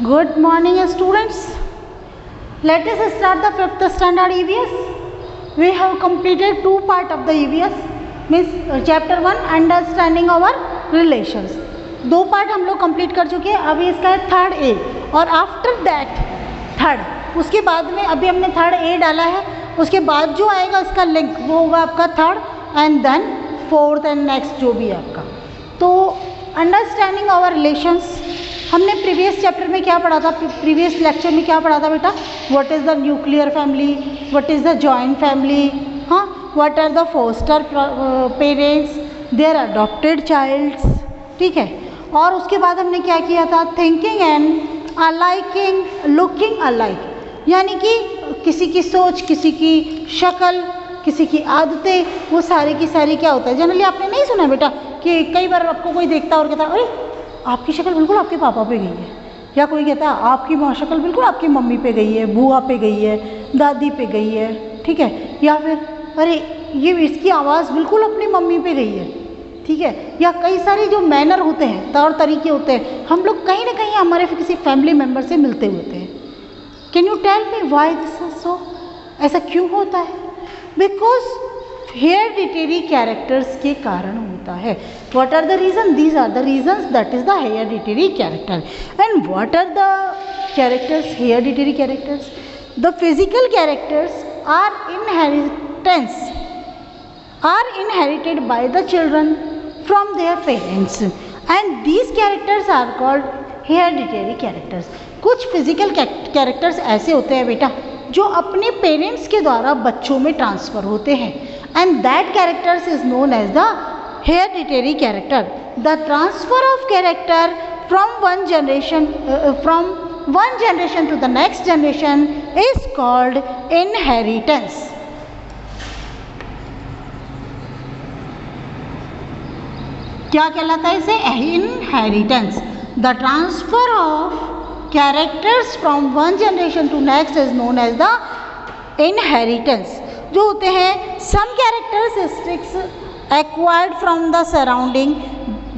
Good morning, students. Let us start the 5th standard EVS. We have completed two parts of the EVS, means chapter 1 understanding our relations. दो part हम लोग complete कर चुके हैं. अभी इसका है थर्ड ए और आफ्टर दैट थर्ड, उसके बाद में अभी हमने थर्ड ए डाला है. उसके बाद जो आएगा इसका लिंक वो होगा आपका third and then fourth and next जो भी है आपका. तो अंडरस्टैंडिंग आवर रिलेशंस हमने प्रीवियस चैप्टर में क्या पढ़ा था, प्रीवियस लेक्चर में क्या पढ़ा था बेटा? What is the nuclear family, what is the joint family, हाँ, what are the foster parents, their adopted childs, ठीक है. और उसके बाद हमने क्या किया था? Thinking and aliking, looking alike, यानी कि किसी की सोच, किसी की शक्ल, किसी की आदतें, वो सारी की सारी क्या होता है. जनरली आपने नहीं सुना बेटा कि कई बार आपको कोई देखता है और कहता है अरे आपकी शक्ल बिल्कुल आपके पापा पे गई है, या कोई कहता है आपकी शक्ल बिल्कुल आपकी मम्मी पे गई है, बुआ पे गई है, दादी पे गई है, ठीक है. या फिर अरे ये इसकी आवाज़ बिल्कुल अपनी मम्मी पे गई है, ठीक है. या कई सारे जो मैनर होते हैं, तौर तरीके होते हैं, हम लोग कहीं ना कहीं हमारे किसी फैमिली मेम्बर से मिलते होते हैं. Can you tell me why this is so? ऐसा क्यों होता है? बिकॉज हेरिडिटरी कैरेक्टर्स के कारण होता है. What are the reason? These are the reasons, that is the hereditary character. And what are the characters, hereditary characters? The physical characters are inherited by the children from their parents and these characters are called hereditary characters. कुछ physical characters ऐसे होते हैं बेटा जो अपने parents के द्वारा बच्चों में ट्रांसफ़र होते हैं and that characters is known as the hereditary character. The transfer of character from one generation to the next generation is called inheritance. क्या कहलाता है इसे? Inheritance. The transfer of characters from one generation to next is known as the inheritance. जो होते हैं some characteristics acquired from the surrounding,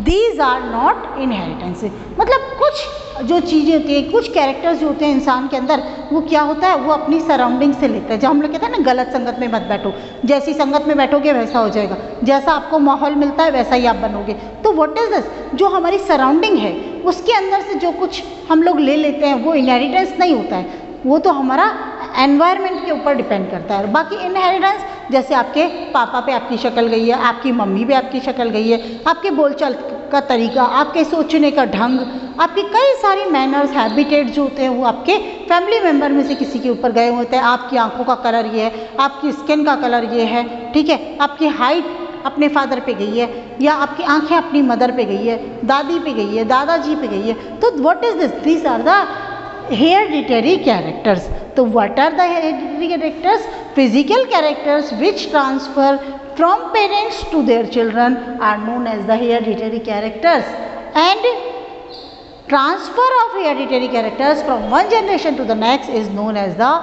these are not inheritance. मतलब कुछ जो चीज़ें होती हैं, कुछ कैरेक्टर्स जो होते हैं इंसान के अंदर, वो क्या होता है, वो अपनी सराउंडिंग से लेते हैं. जब हम लोग कहते हैं ना गलत संगत में मत बैठो, जैसी संगत में बैठोगे वैसा हो जाएगा, जैसा आपको माहौल मिलता है वैसा ही आप बनोगे. तो व्हाट इज दिस? जो हमारी सराउंडिंग है उसके अंदर से जो कुछ हम लोग ले लेते हैं वो इनहेरिटेंस नहीं होता है, वो तो हमारा एनवायरनमेंट के ऊपर डिपेंड करता है. बाकी इनहेरिटेंस जैसे आपके पापा पे आपकी शक्ल गई है, आपकी मम्मी पे आपकी शक्ल गई है, आपके बोलचाल का तरीका, आपके सोचने का ढंग, आपके कई सारी मैनर्स, हैबिटेट जो होते हैं वो आपके फैमिली मेम्बर में से किसी के ऊपर गए होते हैं. आपकी आंखों का कलर ये है, आपकी स्किन का कलर ये है, ठीक है. आपकी हाइट अपने फादर पे गई है, या आपकी आंखें अपनी मदर पे गई है, दादी पे गई है, दादाजी पे गई है. तो what is this? These are the hereditary characters. So what are the hereditary characters? Physical characters which transfer from parents to their children are known as the hereditary characters. And transfer of hereditary characters from one generation to the next is known as the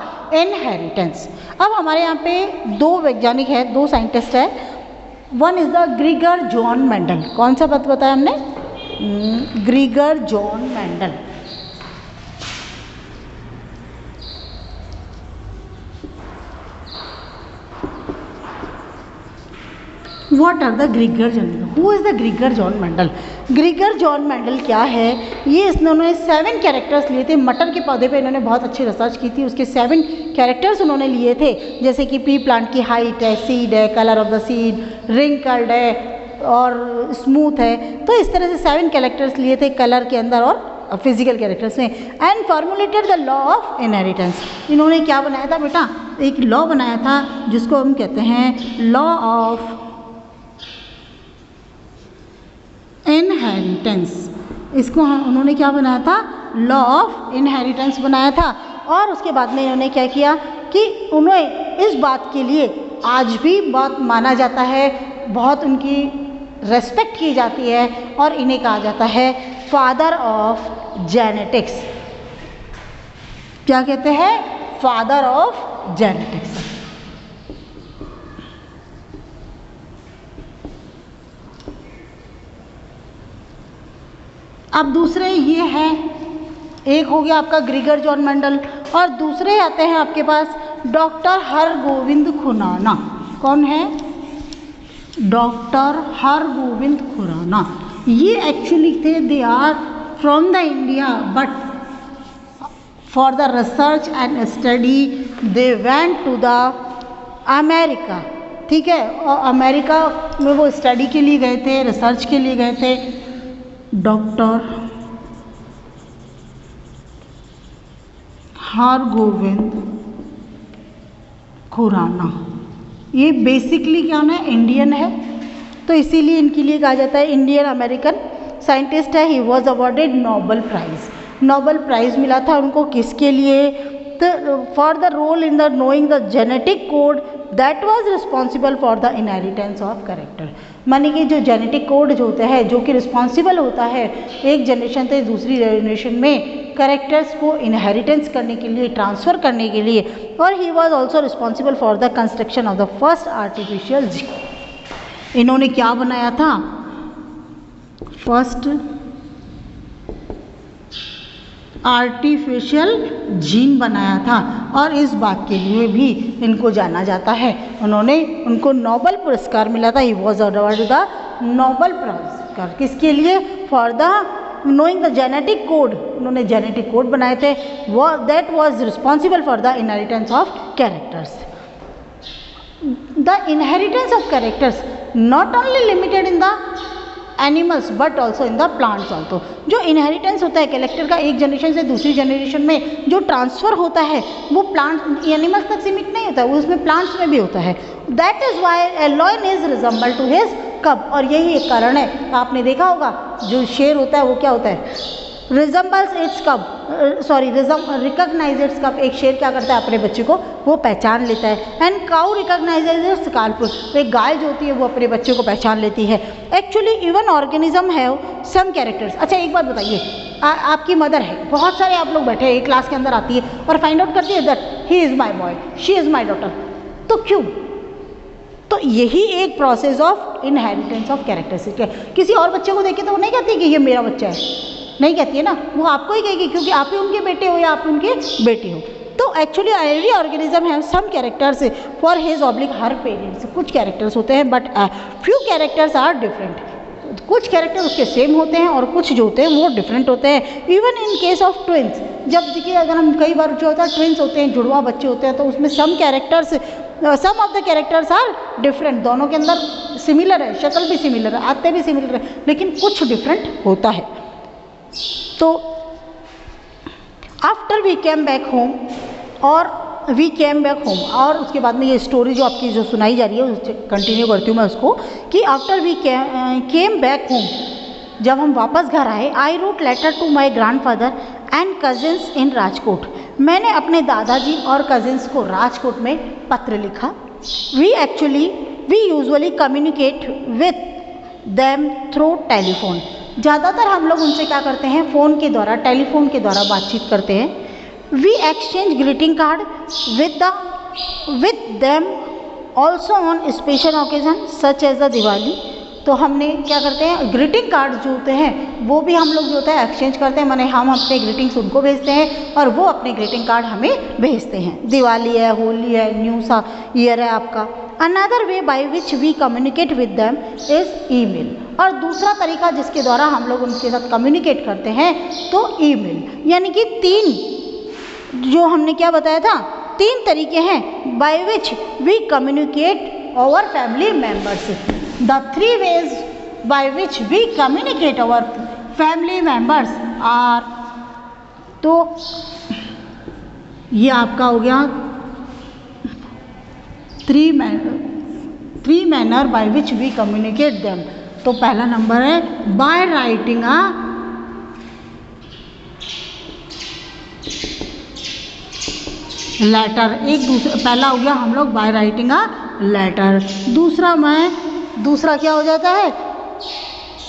inheritance. अब हमारे यहाँ पे दो वैज्ञानिक है, दो scientist है. One is the ग्रीगर John Mendel. कौन सा बात बताया हमने? ग्रीगर John Mendel. What are the Grigor John? Who is the Grigor John Mendel? Grigor John Mendel क्या है? ये इन्होंने 7 कैरेक्टर्स लिए थे. मटर के पौधे पे इन्होंने बहुत अच्छी रिसर्च की थी. उसके 7 कैरेक्टर्स उन्होंने लिए थे, जैसे कि पी प्लांट की हाइट है, सीड है, colour of the seed, wrinkled है और स्मूथ है. तो इस तरह से 7 कैरेक्टर्स लिए थे कलर के अंदर और फिजिकल कैरेक्टर्स में. And formulated the law of inheritance. इन्होंने क्या बनाया था बेटा? एक लॉ बनाया था जिसको हम कहते हैं लॉ ऑफ इनहेरिटेंस. इसको उन्होंने क्या बनाया था? लॉ ऑफ इनहेरिटेंस बनाया था. और उसके बाद में इन्होंने क्या किया कि उन्हें इस बात के लिए आज भी बहुत माना जाता है, बहुत उनकी रेस्पेक्ट की जाती है और इन्हें कहा जाता है फादर ऑफ जेनेटिक्स. क्या कहते हैं? Father of genetics. अब दूसरे ये हैं एक हो गया आपका ग्रिगर जॉन मेंडल, और दूसरे आते हैं आपके पास डॉक्टर हरगोविंद खुराना। कौन है? डॉक्टर हरगोविंद खुराना। ये एक्चुअली थे, they are from the India, but for the research and study they went to the America. ठीक है, और अमेरिका में वो स्टडी के लिए गए थे, रिसर्च के लिए गए थे। डॉक्टर हरगोविंद खुराना, ये बेसिकली क्या है, इंडियन है, तो इसीलिए इनके लिए कहा जाता है इंडियन अमेरिकन साइंटिस्ट है। He was awarded Nobel prize. Nobel prize मिला था उनको किसके लिए? For the role in the knowing the genetic code that was responsible for the inheritance of character. माने कि जो जेनेटिक कोड जो होता है, जो कि रिस्पॉन्सिबल होता है एक जनरेशन से दूसरी जनरेशन में कैरेक्टर्स को इनहेरिटेंस करने के लिए, ट्रांसफ़र करने के लिए। और he was also responsible for the construction of the first artificial gene. इन्होंने क्या बनाया था? फर्स्ट आर्टिफिशियल जीन बनाया था, और इस बात के लिए भी इनको जाना जाता है। उनको नोबेल पुरस्कार मिला था। He was awarded the Nobel पुरस्कार किसके लिए? For the knowing the genetic code. उन्होंने जेनेटिक कोड बनाए थे, वो that was responsible for the inheritance of characters. The inheritance of characters not only limited in the animals but also in the plants also. जो inheritance होता है character का एक generation से दूसरी जनरेशन में जो ट्रांसफ़र होता है, वो प्लांट एनिमल्स तक सीमित नहीं होता है, वो उसमें प्लांट्स में भी होता है। That is why a lion is resemble to his cub. और यही एक कारण है, आपने देखा होगा जो शेर होता है वो क्या होता है? रिजेंबल्स इट्स कब, सॉरी रिकॉग्नाइज इट्स कब। एक शेर क्या करता है? अपने बच्चे को वो पहचान लेता है। And cow recognises it's काल्फ। एक गाय जो होती है वो अपने बच्चे को पहचान लेती है। Actually even organism have some characters. अच्छा एक बात बताइए, आपकी मदर है, बहुत सारे आप लोग बैठे हैं, एक क्लास के अंदर आती है और फाइंड आउट करती है that he is my boy, she is my daughter. तो क्यों? तो यही एक process of inheritance of characteristic है। किसी और बच्चे को देख के तो वो नहीं कहती कि ये मेरा बच्चा है, नहीं कहती है ना, वो आपको ही कहेगी क्योंकि आप ही उनके बेटे हो या आप उनके बेटी हो। तो actually every organism have some characters for his oblique her parents. कुछ कैरेक्टर्स होते हैं but few characters are different. कुछ कैरेक्टर उसके सेम होते हैं और कुछ जो होते हैं वो डिफरेंट होते हैं। Even in case of twins, जब देखिए अगर हम कई बार जो होता है ट्विंस होते हैं, जुड़वा बच्चे होते हैं, तो उसमें some of the characters are different. दोनों के अंदर सिमिलर है, शक्ल भी सिमिलर है, आते भी सिमिलर है, लेकिन कुछ डिफरेंट होता है। तो after we came back home, और वी केम बैक होम, और उसके बाद में ये स्टोरी जो आपकी जो सुनाई जा रही है उससे कंटिन्यू करती हूँ मैं उसको, कि after we came back home, जब हम वापस घर आए, I wrote letter to my grandfather and cousins in Rajkot. मैंने अपने दादाजी और कजिन्स को राजकोट में पत्र लिखा। We usually communicate with them through telephone. ज़्यादातर हम लोग उनसे क्या करते हैं? फ़ोन के द्वारा, टेलीफोन के द्वारा बातचीत करते हैं। We exchange greeting card with them also on special occasion such as the Diwali. तो हमने क्या करते हैं? ग्रीटिंग कार्ड जो होते हैं वो भी हम लोग जो होता है एक्सचेंज करते हैं, माने हम अपने ग्रीटिंग्स उनको भेजते हैं और वो अपने ग्रीटिंग कार्ड हमें भेजते हैं। दिवाली है, होली है, न्यू ईयर है आपका। Another way by which we communicate with them is email. और दूसरा तरीका जिसके द्वारा हम लोग उनके साथ कम्युनिकेट करते हैं तो ईमेल। यानी कि तीन जो हमने क्या बताया था, तीन तरीके हैं by which we communicate our family members. The three ways by which we communicate our family members are, तो ये आपका हो गया three manner by which we communicate them. तो पहला नंबर है बाय राइटिंग अ लेटर। एक दूसरा पहला हो गया हम लोग बाय राइटिंग अ लेटर। दूसरा क्या हो जाता है?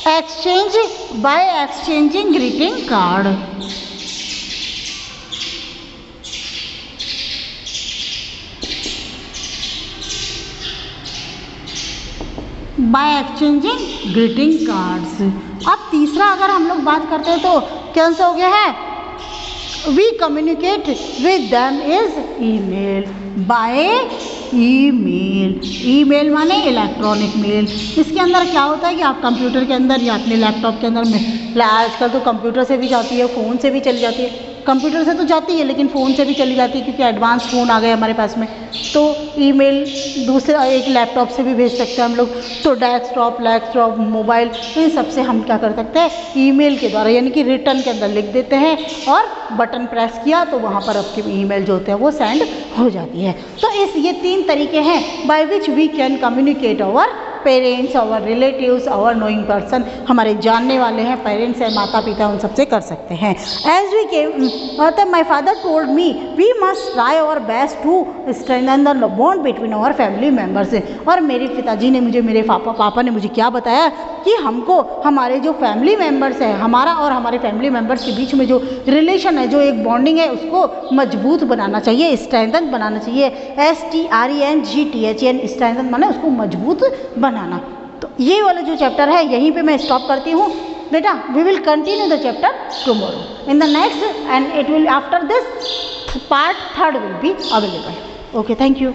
Exchange by exchanging greeting card. By exchanging greeting cards. अब तीसरा अगर हम लोग बात करते हैं तो कौन सा हो गया है? we communicate with them is email, by email. email माने इलेक्ट्रॉनिक मेल. इसके अंदर क्या होता है कि आप कंप्यूटर के अंदर या अपने लैपटॉप के अंदर में, आजकल तो कंप्यूटर से भी जाती है, फ़ोन से भी चली जाती है. कंप्यूटर से तो जाती है लेकिन फ़ोन से भी चली जाती है क्योंकि एडवांस फ़ोन आ गए हमारे पास में. तो ईमेल दूसरा एक लैपटॉप से भी भेज सकते हैं हम लोग. तो डेस्कटॉप, लैपटॉप, मोबाइल, इन सब से हम क्या कर सकते हैं, ईमेल के द्वारा, यानी कि रिटर्न के अंदर लिख देते हैं और बटन प्रेस किया तो वहाँ पर आपके ईमेल जो होते हैं वो सेंड हो जाती है. तो ये 3 तरीके हैं by which we can communicate our parents, our relatives, our knowing person. हमारे जानने वाले हैं, पेरेंट्स हैं, माता पिता, उन सबसे कर सकते हैं. एज वी केम, मतलब my father told me we must try our best to strengthen the bond between our family members. और मेरे पिताजी ने मुझे, मेरे पापा ने मुझे क्या बताया कि हमको हमारे जो फैमिली मेम्बर्स हैं, हमारा और हमारे फैमिली मेम्बर्स के बीच में जो रिलेशन है, जो एक बॉन्डिंग है, उसको मजबूत बनाना चाहिए, स्ट्रेंथन बनाना चाहिए. STRENGTHN, स्ट्रेंथन माने उसको मजबूत बनाना. तो ये वाला जो चैप्टर है यहीं पे मैं स्टॉप करती हूँ बेटा. We will continue the chapter tomorrow in the next, and it will after this part 3rd will be available. Okay, thank you.